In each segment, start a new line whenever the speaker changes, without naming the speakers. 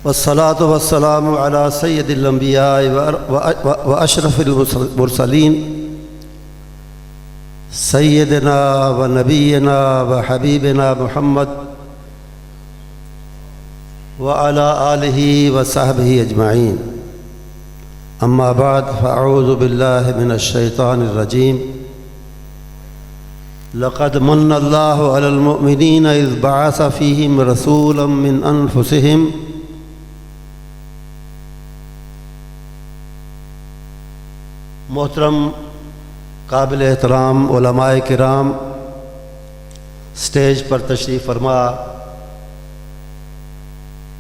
والصلاة والسلام على سيد الأنبياء وأشرف المرسلين سيدنا ونبينا وحبيبنا محمد وعلى آله وصحبه أجمعين. أما بعد فأعوذ بالله من الشيطان الرجيم. لقد من الله على المؤمنين إذ بعث فيهم رسولا من أنفسهم محترم قابل احترام علماء کرام، سٹیج پر تشریف فرما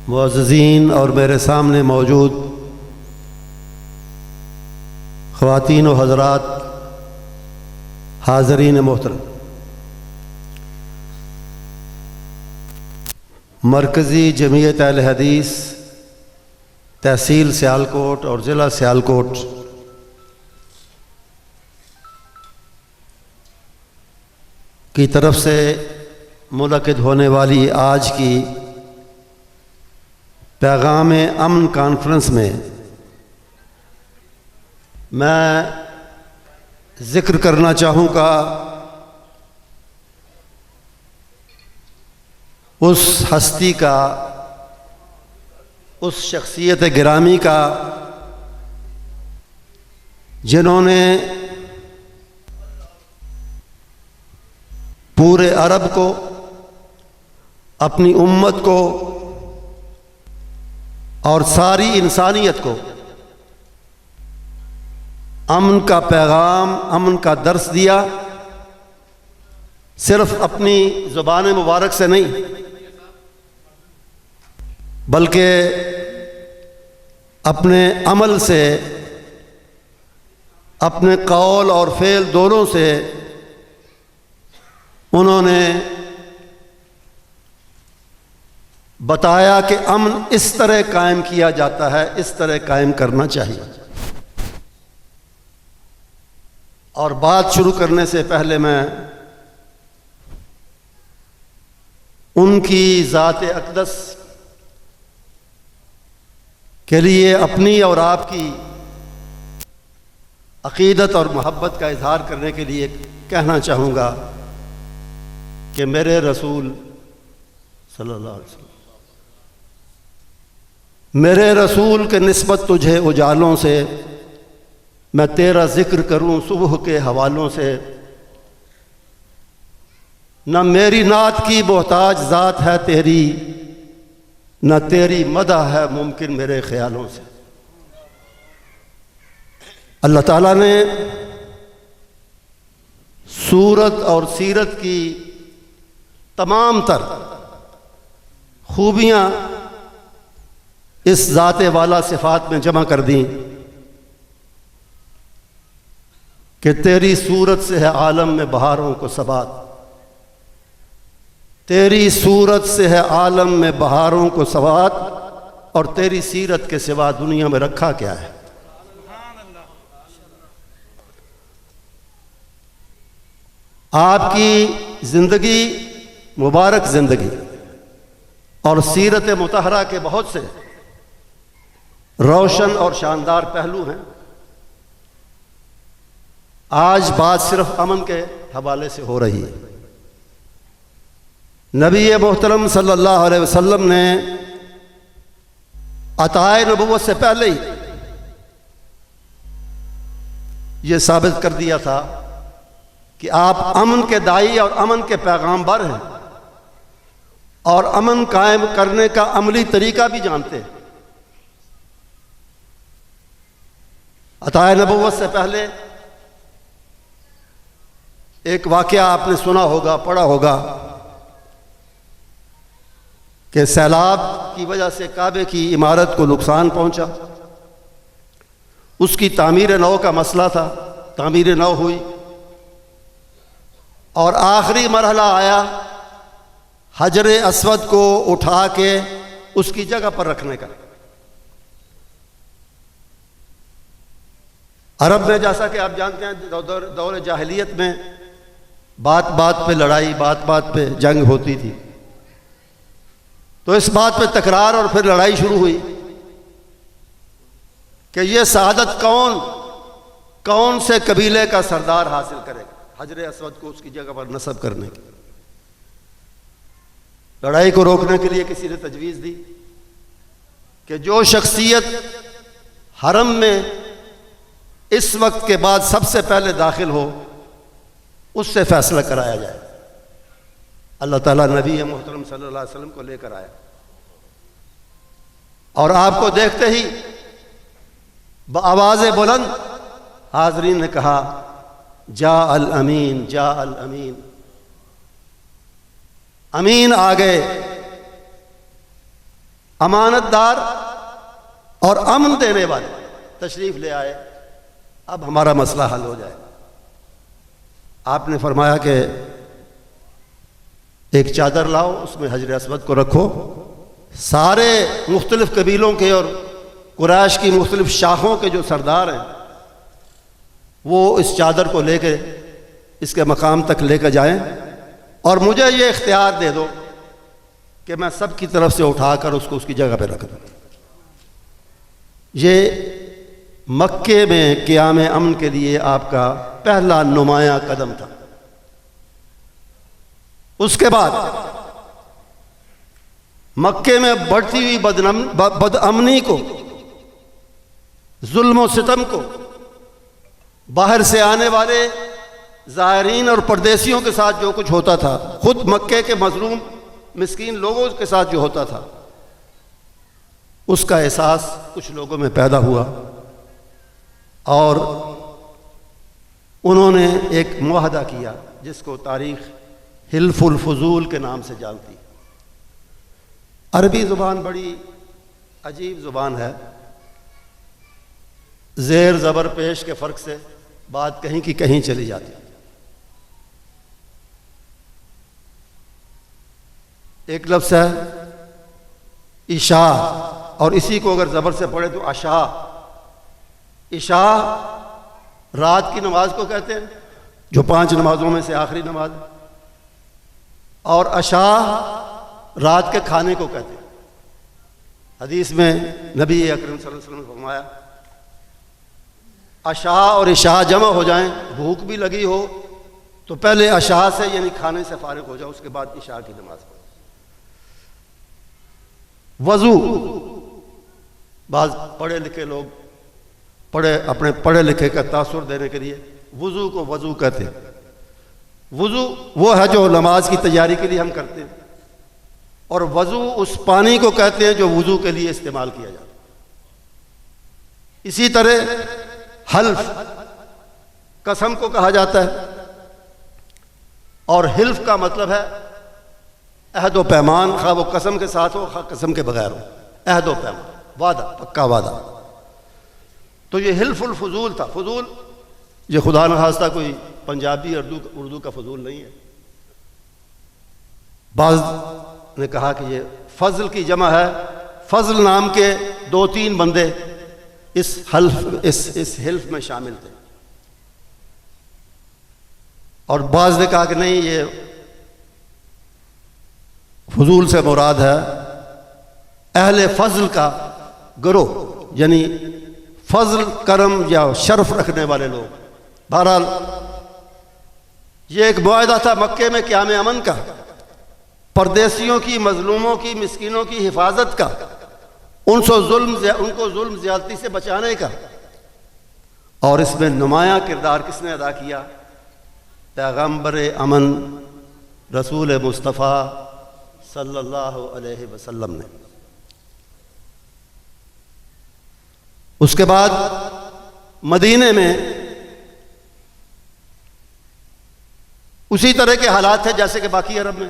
معززین اور میرے سامنے موجود خواتین و حضرات، حاضرین محترم، مرکزی جمعیت اہل حدیث تحصیل سیالکوٹ اور ضلع سیالکوٹ کی طرف سے منعقد ہونے والی آج کی پیغام امن کانفرنس میں میں ذکر کرنا چاہوں گا اس ہستی کا، اس شخصیت گرامی کا جنہوں نے پورے عرب کو، اپنی امت کو اور ساری انسانیت کو امن کا پیغام، امن کا درس دیا، صرف اپنی زبان مبارک سے نہیں بلکہ اپنے عمل سے، اپنے قول اور فعل دونوں سے انہوں نے بتایا کہ امن اس طرح قائم کیا جاتا ہے، اس طرح قائم کرنا چاہیے۔ اور بات شروع کرنے سے پہلے میں ان کی ذات اقدس کے لیے اپنی اور آپ کی عقیدت اور محبت کا اظہار کرنے کے لیے کہنا چاہوں گا کہ میرے رسول صلی اللہ علیہ وسلم، میرے رسول کے نسبت تجھے اجالوں سے، میں تیرا ذکر کروں صبح کے حوالوں سے، نہ میری نعت کی محتاج ذات ہے تیری، نہ تیری مدح ہے ممکن میرے خیالوں سے۔ اللہ تعالیٰ نے صورت اور سیرت کی تمام تر خوبیاں اس ذات والا صفات میں جمع کر دیں کہ تیری صورت سے ہے عالم میں بہاروں کو ثبات، تیری صورت سے ہے عالم میں بہاروں کو ثبات، اور تیری سیرت کے سوا دنیا میں رکھا کیا ہے۔ آپ کی زندگی، مبارک زندگی اور سیرت مطہرہ کے بہت سے روشن اور شاندار پہلو ہیں۔ آج بات صرف امن کے حوالے سے ہو رہی ہے۔ نبی محترم صلی اللہ علیہ وسلم نے عطائے نبوت سے پہلے ہی یہ ثابت کر دیا تھا کہ آپ امن کے داعی اور امن کے پیغام بر ہیں، اور امن قائم کرنے کا عملی طریقہ بھی جانتے ہیں۔ عطائے نبوت سے پہلے ایک واقعہ آپ نے سنا ہوگا، پڑھا ہوگا کہ سیلاب کی وجہ سے کعبے کی عمارت کو نقصان پہنچا، اس کی تعمیر نو کا مسئلہ تھا، تعمیر نو ہوئی، اور آخری مرحلہ آیا حجر اسود کو اٹھا کے اس کی جگہ پر رکھنے کا۔ عرب میں جیسا کہ آپ جانتے ہیں دور جاہلیت میں بات بات پہ لڑائی، بات بات پہ جنگ ہوتی تھی، تو اس بات پہ تکرار اور پھر لڑائی شروع ہوئی کہ یہ سعادت کون سے قبیلے کا سردار حاصل کرے گا حجر اسود کو اس کی جگہ پر نصب کرنے کی۔ لڑائی کو روکنے کے لیے کسی نے تجویز دی کہ جو شخصیت حرم میں اس وقت کے بعد سب سے پہلے داخل ہو اس سے فیصلہ کرایا جائے۔ اللہ تعالیٰ نبی محترم صلی اللہ علیہ وسلم کو لے کر آیا، اور آپ کو دیکھتے ہی بآواز بلند حاضرین نے کہا جاء الامین جاء الامین، امین آ گئے، امانت دار اور امن دینے والے تشریف لے آئے، اب ہمارا مسئلہ حل ہو جائے۔ آپ نے فرمایا کہ ایک چادر لاؤ، اس میں حجر اسود کو رکھو، سارے مختلف قبیلوں کے اور قریش کی مختلف شاخوں کے جو سردار ہیں وہ اس چادر کو لے کے اس کے مقام تک لے کر جائیں، اور مجھے یہ اختیار دے دو کہ میں سب کی طرف سے اٹھا کر اس کو اس کی جگہ پہ رکھ دوں۔ یہ مکے میں قیام امن کے لیے آپ کا پہلا نمایاں قدم تھا۔ اس کے بعد مکے میں بڑھتی ہوئی بد امنی کو، ظلم و ستم کو، باہر سے آنے والے زائرین اور پردیسیوں کے ساتھ جو کچھ ہوتا تھا، خود مکے کے مظلوم مسکین لوگوں کے ساتھ جو ہوتا تھا، اس کا احساس کچھ لوگوں میں پیدا ہوا، اور انہوں نے ایک معاہدہ کیا جس کو تاریخ حلف الفضول کے نام سے جانتی۔ عربی زبان بڑی عجیب زبان ہے، زیر زبر پیش کے فرق سے بات کہیں کی کہیں چلی جاتی ہے۔ ایک لفظ ہے عشاء، اور اسی کو اگر زبر سے پڑھے تو عشاء۔ عشاء رات کی نماز کو کہتے ہیں جو 5 نمازوں میں سے آخری نماز ہے، اور عشاء رات کے کھانے کو کہتے ہیں۔ حدیث میں نبی اکرم صلی اللہ علیہ وسلم نے فرمایا عشاء اور عشاء جمع ہو جائیں، بھوک بھی لگی ہو تو پہلے عشاء سے یعنی کھانے سے فارغ ہو جاؤ، اس کے بعد عشاء کی نماز پڑھو۔ وضو، بعض پڑھے لکھے لوگ اپنے پڑھے لکھے کا تاثر دینے کے لیے وضو کو وضو کہتے ہیں۔ وضو وہ ہے جو نماز کی تیاری کے لیے ہم کرتے ہیں، اور وضو اس پانی کو کہتے ہیں جو وضو کے لیے استعمال کیا جاتا ہے۔ اسی طرح حلف قسم کو کہا جاتا ہے، اور حلف کا مطلب ہے عہد و پیمان، خواہ وہ قسم کے ساتھ ہو خواہ قسم کے بغیر ہو، عہد و پیمان، وعدہ، پکا وعدہ۔ تو یہ حلف الفضول تھا۔ فضول یہ خدا نخواستہ کوئی پنجابی اردو کا فضول نہیں ہے۔ بعض نے کہا کہ یہ فضل کی جمع ہے، فضل نام کے 2-3 بندے اس حلف میں شامل تھے، اور بعض نے کہا کہ نہیں، یہ فضول سے مراد ہے اہل فضل کا گروہ، یعنی فضل، کرم یا شرف رکھنے والے لوگ۔ بہرحال یہ ایک معاہدہ تھا مکے میں قیام امن کا، پردیسیوں کی، مظلوموں کی، مسکینوں کی حفاظت کا، ان کو ظلم زیادتی سے بچانے کا، اور اس میں نمایاں کردار کس نے ادا کیا؟ پیغمبر امن رسول مصطفیٰ صلی اللہ علیہ وسلم نے۔ اس کے بعد مدینے میں اسی طرح کے حالات تھے جیسے کہ باقی عرب میں۔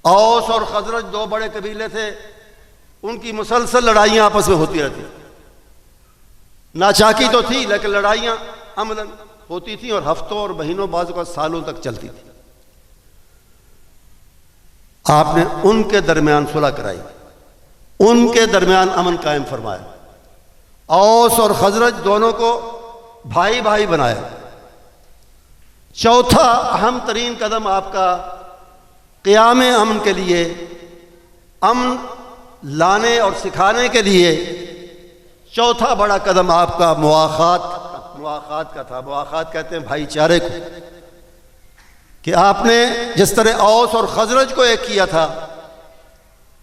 اوس اور خزرج 2 بڑے قبیلے تھے، ان کی مسلسل لڑائیاں آپس میں ہوتی رہتی، ناچاکی تو تھی لیکن لڑائیاں عملاً ہوتی تھیں، اور ہفتوں اور مہینوں، بعض اوقات سالوں تک چلتی تھی۔ آپ نے ان کے درمیان صلح کرائی، ان کے درمیان امن قائم فرمایا، اوس اور خزرج دونوں کو بھائی بھائی بنایا۔ چوتھا اہم ترین قدم آپ کا قیام امن کے لیے امن لانے اور سکھانے کے لیے چوتھا بڑا قدم آپ کا مواخات کا تھا۔ مواخات کہتے ہیں بھائی چارے کو، کہ آپ نے جس طرح اوس اور خزرج کو ایک کیا تھا،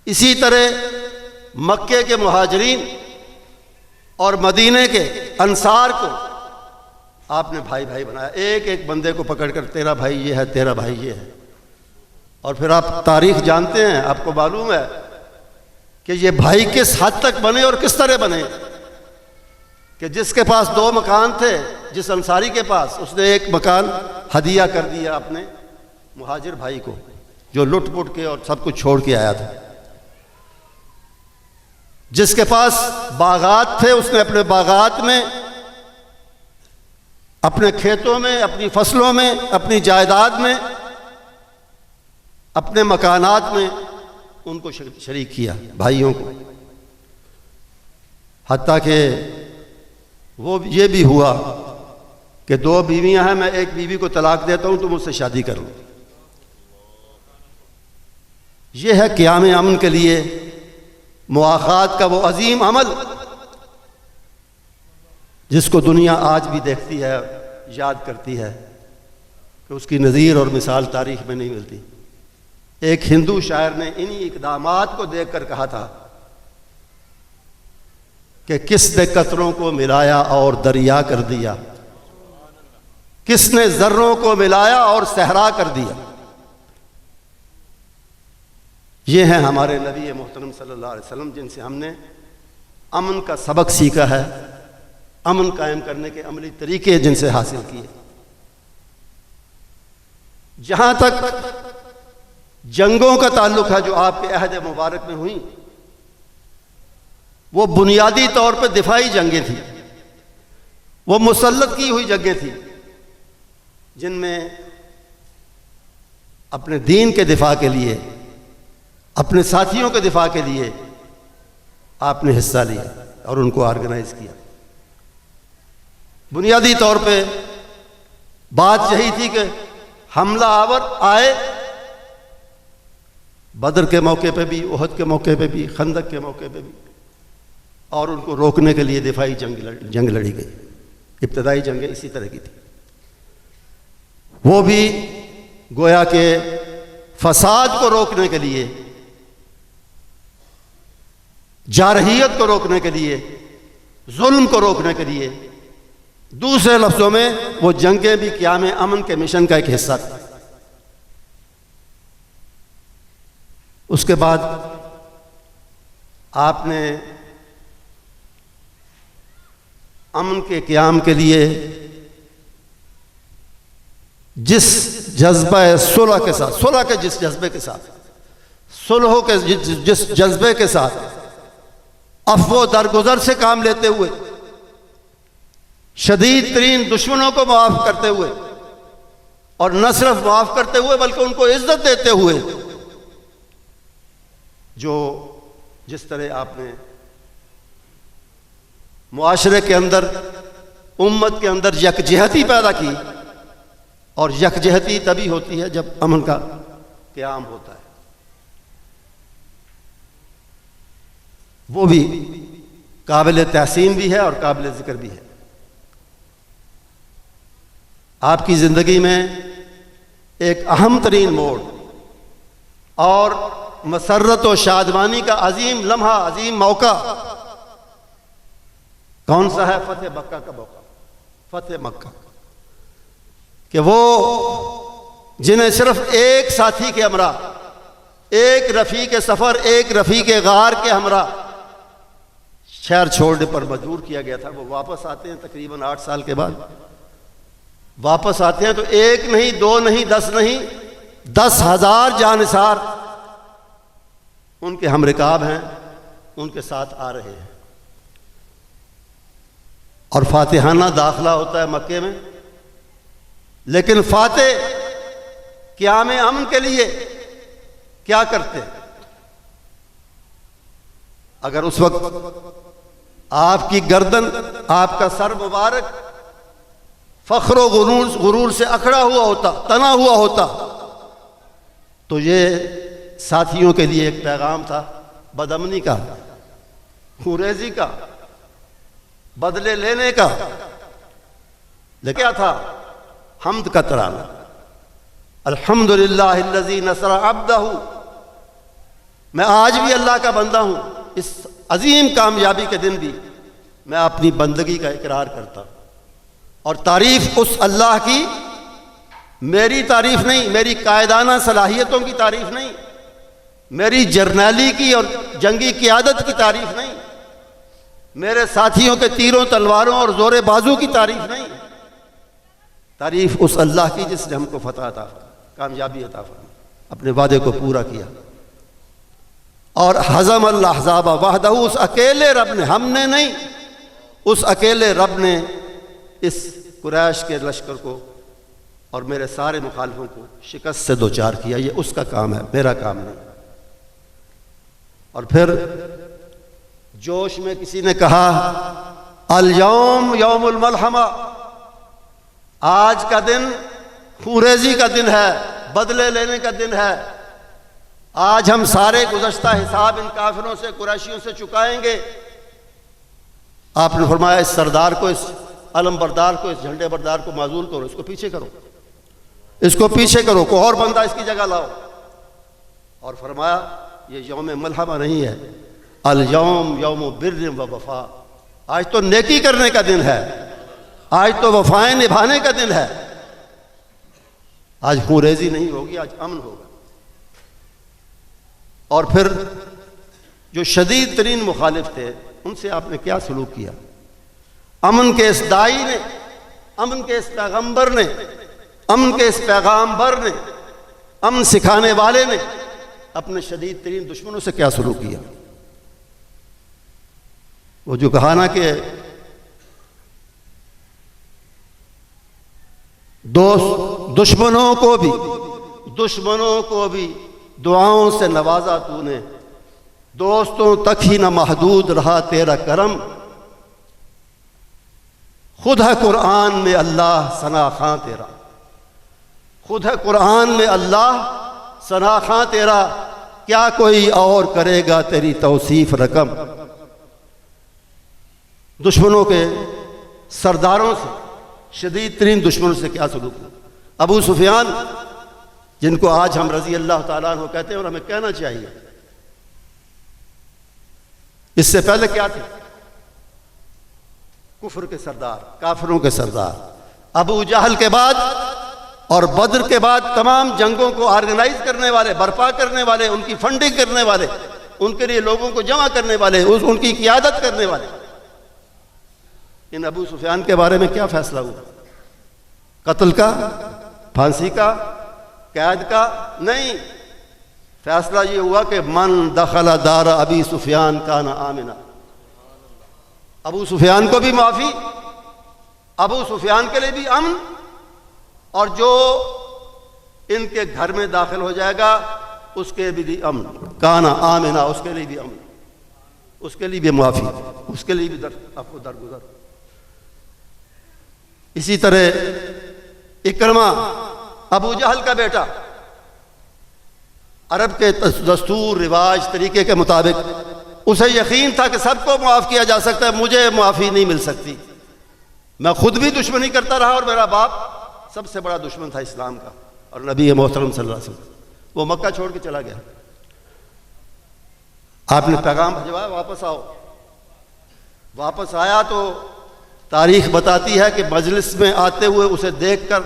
اسی طرح مکے کے مہاجرین اور مدینے کے انصار کو آپ نے بھائی بھائی بنایا، ایک ایک بندے کو پکڑ کر تیرا بھائی یہ ہے، تیرا بھائی یہ ہے۔ اور پھر آپ تاریخ جانتے ہیں، آپ کو معلوم ہے کہ یہ بھائی کس حد تک بنے اور کس طرح بنے، کہ جس کے پاس 2 مکان تھے، جس انصاری کے پاس، اس نے ایک مکان ہدیہ کر دیا اپنے مہاجر بھائی کو، جو لٹ پٹ کے اور سب کچھ چھوڑ کے آیا تھا۔ جس کے پاس باغات تھے، اس نے اپنے باغات میں، اپنے کھیتوں میں، اپنی فصلوں میں، اپنی جائیداد میں، اپنے مکانات میں ان کو شریک کیا، بھائیوں کو۔ حتیٰ کہ وہ یہ بھی ہوا کہ 2 بیویاں ہیں، میں ایک بیوی کو طلاق دیتا ہوں، تم اس سے شادی کر لو۔ یہ ہے قیام امن کے لیے مواخات کا وہ عظیم عمل جس کو دنیا آج بھی دیکھتی ہے، یاد کرتی ہے، کہ اس کی نظیر اور مثال تاریخ میں نہیں ملتی۔ ایک ہندو شاعر نے انہی اقدامات کو دیکھ کر کہا تھا کہ کس نے قطروں کو ملایا اور دریا کر دیا، کس نے ذروں کو ملایا اور صحرا کر دیا۔ یہ ہیں ہمارے نبی محترم صلی اللہ علیہ وسلم، جن سے ہم نے امن کا سبق سیکھا ہے، امن قائم کرنے کے عملی طریقے جن سے حاصل کیے۔ جہاں تک جنگوں کا تعلق ہے جو آپ کے عہد مبارک میں ہوئیں، وہ بنیادی طور پہ دفاعی جنگیں تھیں، وہ مسلط کی ہوئی جنگیں تھیں، جن میں اپنے دین کے دفاع کے لیے، اپنے ساتھیوں کے دفاع کے لیے آپ نے حصہ لیا اور ان کو آرگنائز کیا۔ بنیادی طور پہ بات یہی تھی کہ حملہ آور آئے، بدر کے موقع پہ بھی، احد کے موقع پہ بھی، خندق کے موقع پہ بھی، اور ان کو روکنے کے لیے دفاعی جنگ لڑی گئی۔ ابتدائی جنگیں اسی طرح کی تھی، وہ بھی گویا کہ فساد کو روکنے کے لیے، جارحیت کو روکنے کے لیے، ظلم کو روکنے کے لیے۔ دوسرے لفظوں میں وہ جنگیں بھی قیام امن کے مشن کا ایک حصہ تھی۔ اس کے بعد آپ نے امن کے قیام کے لیے جس جذبہ صلح کے ساتھ، صلح کے جس جذبے کے ساتھ، صلح کے جس جذبے کے ساتھ عفو درگزر سے کام لیتے ہوئے، شدید ترین دشمنوں کو معاف کرتے ہوئے، اور نہ صرف معاف کرتے ہوئے بلکہ ان کو عزت دیتے ہوئے، جس طرح آپ نے معاشرے کے اندر، امت کے اندر یکجہتی پیدا کی، اور یکجہتی تبھی ہوتی ہے جب امن کا قیام ہوتا ہے، وہ بھی قابل تحسین بھی ہے اور قابل ذکر بھی ہے۔ آپ کی زندگی میں ایک اہم ترین موڑ اور مسرت و شادمانی کا عظیم لمحہ، عظیم موقع کون سا ہے؟ فتح مکہ کا موقع، فتح مکہ، کہ وہ جنہیں صرف ایک ساتھی کے ہمراہ، ایک رفیق سفر، ایک رفیق غار کے ہمراہ شہر چھوڑنے پر مجبور کیا گیا تھا، وہ واپس آتے ہیں تقریباً 8 سال کے بعد۔ واپس آتے ہیں تو 1 نہیں، 2 نہیں، 10 نہیں، 10,000 جانثار ان کے ہم رکاب ہیں، ان کے ساتھ آ رہے ہیں، اور فاتحانہ داخلہ ہوتا ہے مکے میں۔ لیکن فاتح قیام امن کے لیے کیا کرتے؟ اگر اس وقت آپ کی گردن، آپ کا سر مبارک فخر و غرور سے اکھڑا ہوا ہوتا، تنا ہوا ہوتا، تو یہ ساتھیوں کے لیے ایک پیغام تھا بدامنی کا، خوریزی کا، بدلے لینے کا، لیکن کیا تھا؟ حمد کا ترانہ، الحمدللہ الذی نصر عبدہ۔ میں آج بھی اللہ کا بندہ ہوں، اس عظیم کامیابی کے دن بھی میں اپنی بندگی کا اقرار کرتا ہوں، اور تعریف اس اللہ کی میری تعریف نہیں، میری قائدانہ صلاحیتوں کی تعریف نہیں، میری جرنیلی کی اور جنگی قیادت کی تعریف نہیں، میرے ساتھیوں کے تیروں تلواروں اور زور بازو کی تعریف نہیں، تعریف اس اللہ کی جس نے ہم کو فتح عطا فرمائی، کامیابی عطا فرمائی، اپنے وعدے کو پورا کیا، اور ہزم الاحزاب وحدہ، اس اکیلے رب نے، ہم نے نہیں، اس اکیلے رب نے اس قریش کے لشکر کو اور میرے سارے مخالفوں کو شکست سے دوچار کیا۔ یہ اس کا کام ہے، میرا کام نہیں۔ اور پھر جوش میں کسی نے کہا الیوم یوم الملحمہ، آج کا دن خوریزی کا دن ہے، بدلے لینے کا دن ہے، آج ہم سارے گزشتہ حساب ان کافروں سے، قریشیوں سے چکائیں گے۔ آپ نے فرمایا اس سردار کو، اس علم بردار کو، اس جھنڈے بردار کو معزول کرو، اس کو پیچھے کرو، اس کو پیچھے کرو، کوئی اور بندہ اس کی جگہ لاؤ۔ اور فرمایا یہ یوم ملحمہ نہیں ہے، الیوم یوم بر و وفا، آج تو نیکی کرنے کا دن ہے، آج تو وفائیں نبھانے کا دن ہے، آج خوریزی نہیں ہوگی، آج امن ہوگا۔ اور پھر جو شدید ترین مخالف تھے ان سے آپ نے کیا سلوک کیا؟ امن کے اس داعی نے، امن کے اس پیغمبر نے، امن کے اس پیغام بر نے، امن سکھانے والے نے اپنے شدید ترین دشمنوں سے کیا سلوک کیا؟ وہ جو کہا نا کہ دشمنوں کو بھی دعاؤں سے نوازا تو نے، دوستوں تک ہی نہ محدود رہا تیرا کرم، خود ہے قرآن میں اللہ ثنا خاں تیرا، خود ہے قرآن میں اللہ ثنا خاں تیرا، کیا کوئی اور کرے گا تیری توصیف رقم۔ دشمنوں کے سرداروں سے، شدید ترین دشمنوں سے کیا سلوک ہوا؟ ابو سفیان، جن کو آج ہم رضی اللہ تعالیٰ عنہ کہتے ہیں اور ہمیں کہنا چاہیے، اس سے پہلے کیا تھے؟ کفر کے سردار، کافروں کے سردار۔ ابو جہل کے بعد اور بدر کے بعد تمام جنگوں کو آرگنائز کرنے والے، برپا کرنے والے، ان کی فنڈنگ کرنے والے، ان کے لیے لوگوں کو جمع کرنے والے، ان کی قیادت کرنے والے، ان ابو سفیان کے بارے میں کیا فیصلہ ہوا؟ قتل کا، پھانسی کا، قید کا؟ نہیں، فیصلہ یہ ہوا کہ من دخل دار ابی سفیان کان آمنا، ابو سفیان کو بھی معافی، ابو سفیان کے لیے بھی امن، اور جو ان کے گھر میں داخل ہو جائے گا اس کے بھی امن، کان آمنا، اس کے لیے بھی امن، اس کے لیے بھی معافی، اس کے لیے بھی درگزر۔ اسی طرح اکرمہ، ابو جہل کا بیٹا، عرب کے دستور، رواج، طریقے کے مطابق اسے یقین تھا کہ سب کو معاف کیا جا سکتا ہے، مجھے معافی نہیں مل سکتی، میں خود بھی دشمنی کرتا رہا اور میرا باپ سب سے بڑا دشمن تھا اسلام کا اور نبی محترم صلی اللہ علیہ وسلم۔ وہ مکہ چھوڑ کے چلا گیا، آپ نے پیغام بھجوایا واپس آؤ، واپس آیا تو تاریخ بتاتی ہے کہ مجلس میں آتے ہوئے اسے دیکھ کر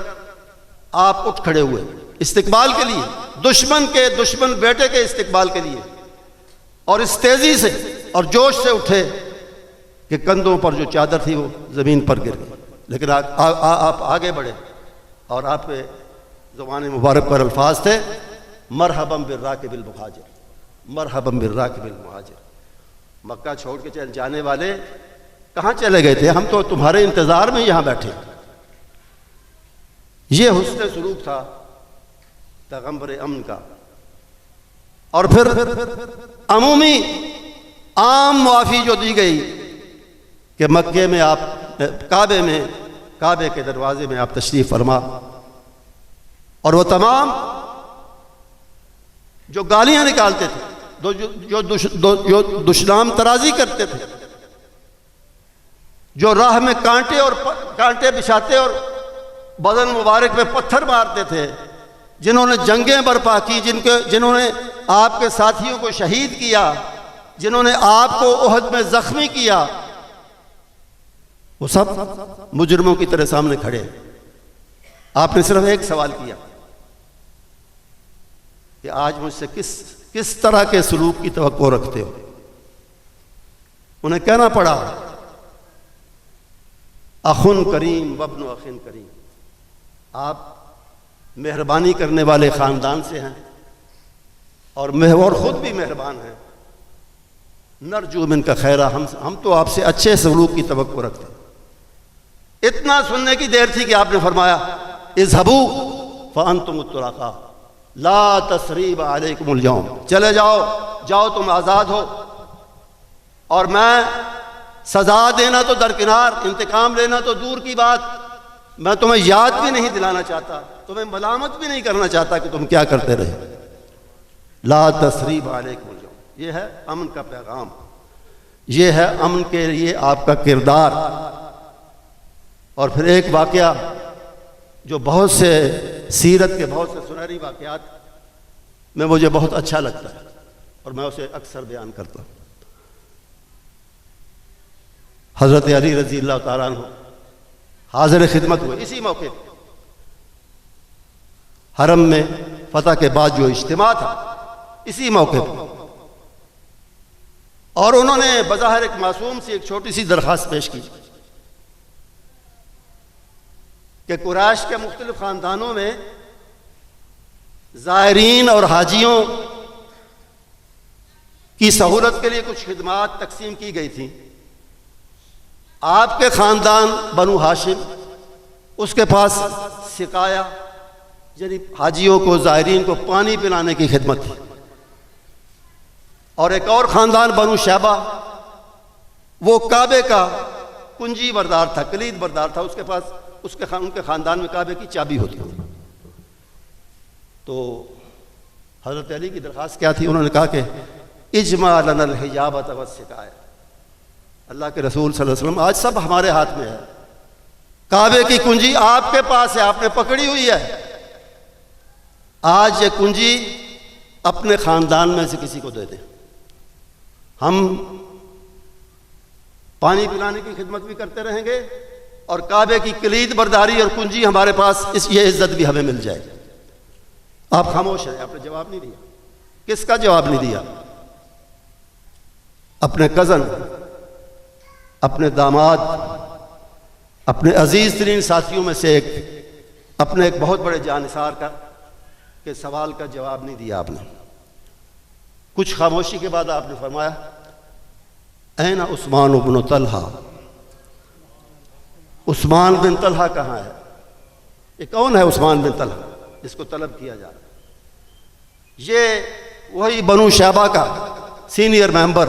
آپ اٹھ کھڑے ہوئے استقبال کے لیے، دشمن بیٹے کے استقبال کے لیے، اور اس تیزی سے اور جوش سے اٹھے کہ کندھوں پر جو چادر تھی وہ زمین پر گر گئی۔ لیکن آپ آگے بڑھے اور آپ کے زبان مبارک پر الفاظ تھے مرحبا بالراکب المہاجر، مرحبا بالراکب المہاجر۔ مکہ چھوڑ کے جانے والے کہاں چلے گئے تھے؟ ہم تو تمہارے انتظار میں یہاں بیٹھے۔ یہ حسن سلوک تھا پیغمبر امن کا۔ اور پھر عمومی عام معافی جو دی گئی کہ مکے میں آپ کعبے کے دروازے میں آپ تشریف فرما، اور وہ تمام جو گالیاں نکالتے تھے، جو دشنام ترازی کرتے تھے، جو راہ میں کانٹے بچھاتے اور بدن مبارک پہ پتھر مارتے تھے، جنہوں نے جنگیں برپا کی، جنہوں نے آپ کے ساتھیوں کو شہید کیا، جنہوں نے آپ کو احد میں زخمی کیا، وہ سب مجرموں کی طرح سامنے کھڑے ہیں۔ آپ نے صرف ایک سوال کیا کہ آج مجھ سے کس طرح کے سلوک کی توقع رکھتے ہو؟ انہیں کہنا پڑا اخن کریم وابن اخن کریم، آپ مہربانی کرنے والے خاندان سے ہیں اور خود بھی مہربان ہیں، نرجو من کا خیرہ، ہم تو آپ سے اچھے سلوک کی توقع رکھتے ہیں۔ اتنا سننے کی دیر تھی کہ آپ نے فرمایا اذهبوا فانتم الطلقاء لا تثریب علیکم اليوم، چلے جاؤ تم آزاد ہو، اور میں سزا دینا تو درکنار، انتقام لینا تو دور کی بات، میں تمہیں یاد بھی نہیں دلانا چاہتا، تمہیں ملامت بھی نہیں کرنا چاہتا کہ تم کیا کرتے رہے۔ لا تثریب علیکم اليوم، یہ ہے امن کا پیغام، یہ ہے امن کے لیے آپ کا کردار۔ اور پھر ایک واقعہ جو بہت سے سیرت کے بہت سے سنہری واقعات میں مجھے بہت اچھا لگتا ہے اور میں اسے اکثر بیان کرتا ہوں۔ حضرت علی رضی اللہ تعالیٰ عنہ حاضر خدمت ہوئے اسی موقع پہ، حرم میں فتح کے بعد جو اجتماع تھا اسی موقع پہ، اور انہوں نے بظاہر ایک معصوم سی ایک چھوٹی سی درخواست پیش کی کہ قریش کے مختلف خاندانوں میں زائرین اور حاجیوں کی سہولت کے لیے کچھ خدمات تقسیم کی گئی تھیں۔ آپ کے خاندان بنو ہاشم، اس کے پاس سقایا یعنی حاجیوں کو زائرین کو پانی پلانے کی خدمت تھی، اور ایک اور خاندان بنو شیبہ، وہ کعبے کا کنجی بردار تھا، کلید بردار تھا، اس کے پاس ان کے خاندان میں کعبے کی چابی ہوتی تھی۔ تو حضرت علی کی درخواست کیا تھی؟ انہوں نے کہا کہ اجمع لنا الحجابۃ والسقایا، اللہ کے رسول صلی اللہ علیہ وسلم آج سب ہمارے ہاتھ میں ہے، کعبے کی کنجی آپ کے پاس ہے، آپ نے پکڑی ہوئی ہے، آج یہ کنجی اپنے خاندان میں سے کسی کو دے دیں، ہم پانی پلانے کی خدمت بھی کرتے رہیں گے اور کعبے کی کلید برداری اور کنجی ہمارے پاس، یہ عزت بھی ہمیں مل جائے گی۔ آپ خاموش رہے، آپ نے جواب نہیں دیا۔ کس کا جواب نہیں دیا؟ اپنے کزن، اپنے داماد، اپنے عزیز ترین ساتھیوں میں سے اپنے ایک بہت بڑے جانثار کا کہ سوال کا جواب نہیں دیا آپ نے۔ کچھ خاموشی کے بعد آپ نے فرمایا این عثمان بن طلحہ، عثمان بن طلحہ کہاں ہے؟ یہ کون ہے عثمان بن طلحہ جس کو طلب کیا جا رہا ہے؟ یہ وہی بنو شیبہ کا سینئر ممبر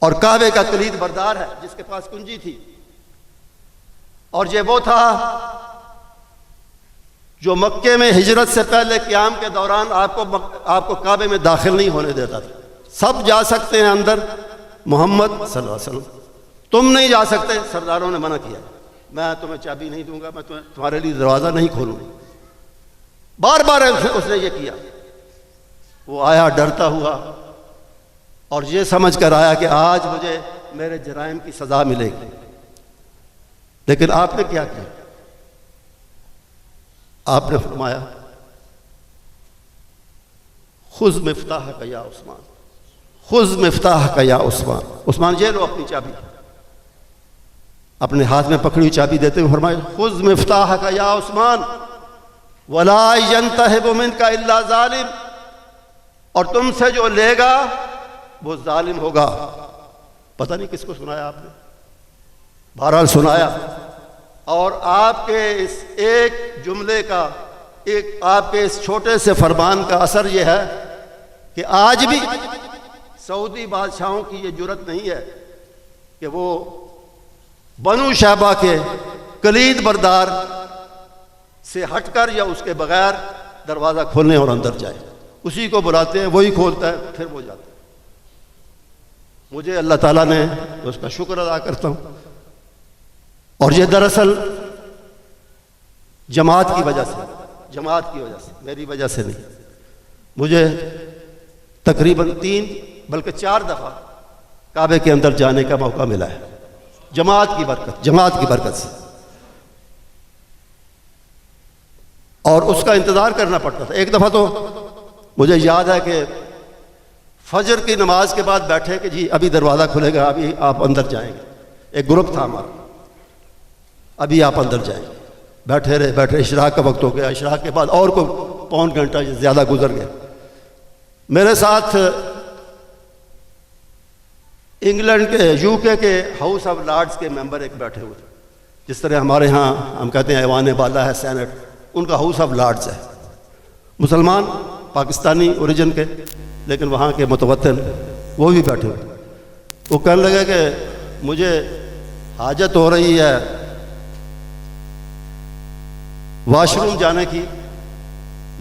اور کعبے کا کلید بردار ہے جس کے پاس کنجی تھی، اور یہ وہ تھا جو مکے میں ہجرت سے پہلے قیام کے دوران آپ کو کعبے میں داخل نہیں ہونے دیتا تھا۔ سب جا سکتے ہیں اندر، محمد صلی اللہ علیہ وسلم تم نہیں جا سکتے، سرداروں نے منع کیا، میں تمہیں چابی نہیں دوں گا، میں تمہارے لیے دروازہ نہیں کھولوں گا۔ بار بار اس نے یہ کیا۔ وہ آیا ڈرتا ہوا اور یہ سمجھ کر آیا کہ آج مجھے میرے جرائم کی سزا ملے گی، لیکن آپ نے کیا کیا؟ آپ نے فرمایا خذ مفتاحک یا عثمان، خذ مفتاحک یا عثمان، عثمان یہ لو اپنی چابی۔ اپنے ہاتھ میں پکڑی چابی دیتے ہوئے فرمایا خذ مفتاحک یا عثمان ولا ينتهب منك الا ظالم، اور تم سے جو لے گا وہ ظالم ہوگا۔ پتہ نہیں کس کو سنایا آپ نے، بہرحال سنایا۔ اور آپ کے اس ایک جملے کا، آپ کے اس چھوٹے سے فرمان کا اثر یہ ہے کہ آج بھی سعودی بادشاہوں کی یہ جرت نہیں ہے کہ وہ بنو شیبہ کے کلید بردار سے ہٹ کر یا اس کے بغیر دروازہ کھولنے اور اندر جائے۔ اسی کو بلاتے ہیں، وہی کھولتا ہے، پھر وہ جاتا ہے۔ مجھے اللہ تعالیٰ نے اس کا شکر ادا کرتا ہوں، اور یہ دراصل جماعت کی وجہ سے، جماعت کی وجہ سے، میری وجہ سے نہیں۔ مجھے تقریباً 3 بلکہ 4 دفعہ کعبے کے اندر جانے کا موقع ملا ہے، جماعت کی برکت، جماعت کی برکت سے۔ اور اس کا انتظار کرنا پڑتا تھا۔ ایک دفعہ تو مجھے یاد ہے کہ فجر کی نماز کے بعد بیٹھے کہ جی ابھی دروازہ کھلے گا، ابھی آپ اندر جائیں گے، ایک گروپ تھا ہمارا، ابھی آپ اندر جائیں گے، بیٹھے رہے، بیٹھے، اشراق کا وقت ہو گیا، اشراق کے بعد اور کوئی پون گھنٹہ زیادہ گزر گیا۔ میرے ساتھ انگلینڈ کے، یو کے ہاؤس آف لارڈز کے ممبر ایک بیٹھے ہوئے تھے، جس طرح ہمارے ہاں ہم کہتے ہیں ایوان بالا ہے، سینٹ، ان کا ہاؤس آف لارڈز ہے، مسلمان پاکستانی اوریجن کے لیکن وہاں کے متوطن، وہ بھی بیٹھے ہوئے۔ وہ کہنے لگے کہ مجھے حاجت ہو رہی ہے واش روم جانے کی،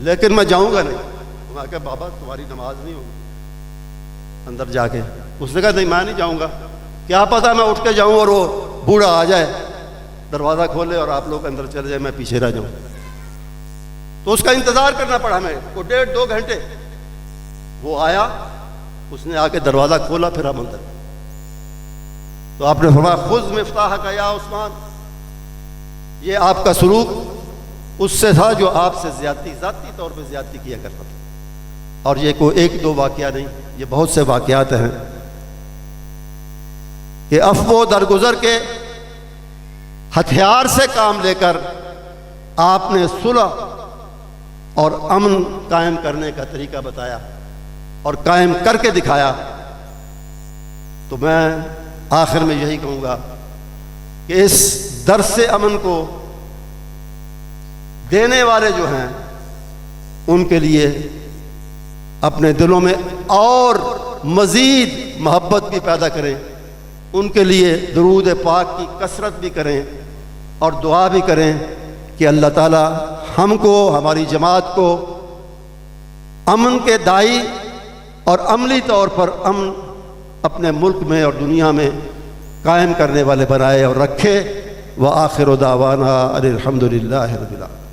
لیکن میں جاؤں گا نہیں۔ میں کہا بابا تمہاری نماز نہیں ہوگی اندر جا کے۔ اس نے کہا نہیں میں نہیں جاؤں گا، کیا پتہ میں اٹھ کے جاؤں اور وہ بوڑھا آ جائے، دروازہ کھولے اور آپ لوگ اندر چلے جائیں، میں پیچھے رہ جاؤں۔ تو اس کا انتظار کرنا پڑا ہمیں کو 1.5-2 گھنٹے۔ وہ آیا، اس نے آ کے دروازہ کھولا، پھر ہم اندر۔ تو آپ نے فرمایا خذ مفتاح کا یا عثمان، یہ آپ کا سلوک اس سے تھا جو آپ سے ذاتی طور پہ زیادتی کیا کرتا تھا۔ اور یہ کوئی 1-2 واقعہ نہیں، یہ بہت سے واقعات ہیں کہ عفو درگزر کے ہتھیار سے کام لے کر آپ نے صلح اور امن قائم کرنے کا طریقہ بتایا اور قائم کر کے دکھایا۔ تو میں آخر میں یہی کہوں گا کہ اس درس امن کو دینے والے جو ہیں ان کے لیے اپنے دلوں میں اور مزید محبت بھی پیدا کریں، ان کے لیے درود پاک کی کثرت بھی کریں اور دعا بھی کریں کہ اللہ تعالی ہم کو، ہماری جماعت کو امن کے داعی اور عملی طور پر امن اپنے ملک میں اور دنیا میں قائم کرنے والے بنائے اور رکھے۔ وآخر دعوانا ان الحمد للہ رب العالمین۔